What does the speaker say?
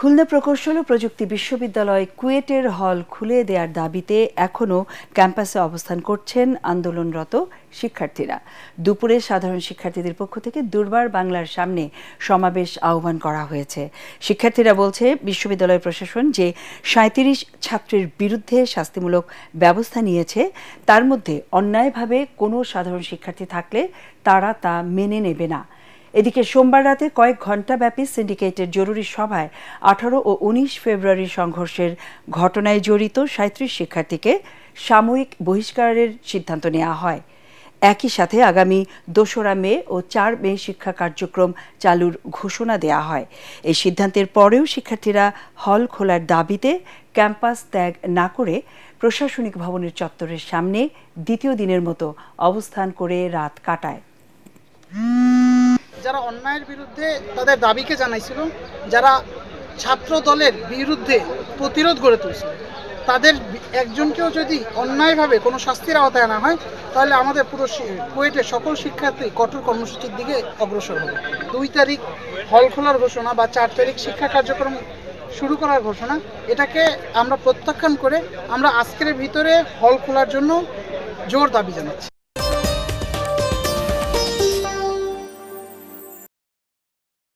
খুলনা প্রকৌশল ও প্রযুক্তি বিশ্ববিদ্যালয় কুয়েটের হল খুলে দেওয়ার দাবিতে এখনও ক্যাম্পাসে অবস্থান করছেন আন্দোলনরত শিক্ষার্থীরা। দুপুরে সাধারণ শিক্ষার্থীদের পক্ষ থেকে দুর্বার বাংলার সামনে সমাবেশ আহ্বান করা হয়েছে। শিক্ষার্থীরা বলছে, বিশ্ববিদ্যালয় প্রশাসন যে ৩৭ ছাত্রের বিরুদ্ধে শাস্তিমূলক ব্যবস্থা নিয়েছে, তার মধ্যে অন্যায়ভাবে কোনো সাধারণ শিক্ষার্থী থাকলে তারা তা মেনে নেবে না। এদিকে সোমবার রাতে কয়েক ঘণ্টাব্যাপী সিন্ডিকেটের জরুরি সভায় ১৮ ও ১৯ ফেব্রুয়ারি সংঘর্ষের ঘটনায় জড়িত ৩৭ শিক্ষার্থীকে সাময়িক বহিষ্কারের সিদ্ধান্ত নেওয়া হয়। একই সাথে আগামী ২রা মে ও ৪ মে শিক্ষা কার্যক্রম চালুর ঘোষণা দেওয়া হয়। এই সিদ্ধান্তের পরেও শিক্ষার্থীরা হল খোলার দাবিতে ক্যাম্পাস ত্যাগ না করে প্রশাসনিক ভবনের চত্বরের সামনে দ্বিতীয় দিনের মতো অবস্থান করে রাত কাটায়। যারা অন্যায়ের বিরুদ্ধে তাদের দাবিকে জানাইছিল, যারা ছাত্র দলের বিরুদ্ধে প্রতিরোধ গড়ে তুলছিল, তাদের একজনকেও যদি অন্যায়ভাবে কোনো শাস্তির আওতায় আনা হয়, তাহলে আমাদের পুরো কুয়েটের সকল শিক্ষার্থী কঠোর কর্মসূচির দিকে অগ্রসর হবে। ২ তারিখ হল খোলার ঘোষণা বা ৪ তারিখ শিক্ষা কার্যক্রম শুরু করার ঘোষণা, এটাকে আমরা প্রত্যাখ্যান করে আমরা আজকের ভিতরে হল খোলার জন্য জোর দাবি জানাচ্ছি।